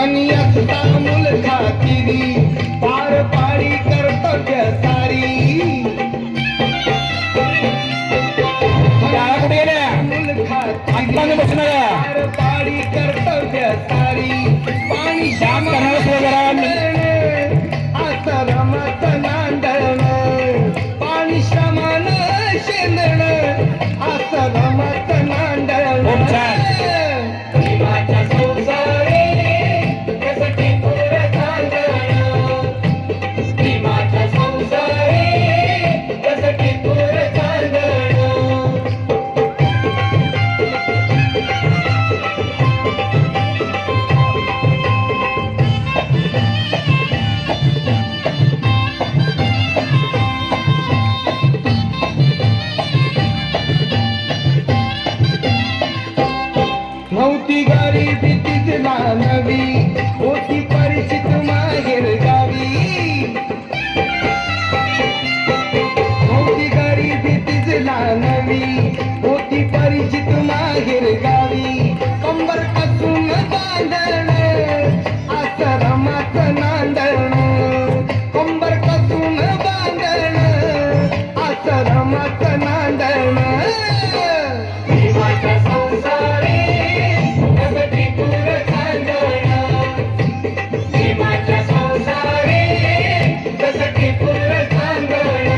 कन्या सुता मूल खातिरी पार पाडी कर्तव्य सारी शाळा कुठे गेल्या मूल खातिरी आत्ताने बसून आल्या. पार पाडी कर्तव्य सारी पाणी काम करणारं सगळं आसरमत नांदण पाणी श्रमण शेंदण आसरमत नांदण खूप छान. प्रेमाच्या संसारी कसटी पुर चांदण प्रेमाच्या संसारी कसटी पुर चांदण नव्हती गरिबी तिथला नवी होती परिचित माहेर गावी नव्हती गरिबी तिथला नवी होती परिचित माहेर गावी कंबर कसून बांधण आश्रमात नांदण कंबर कसून बांधण आश्रमात नांदण प्रेमाच्या संसारी कसटी पुर चांदण प्रेमाच्या संसारी कसटी पुर चांदण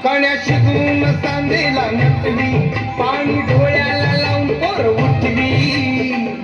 कण्या शिजवून सांदेला नटली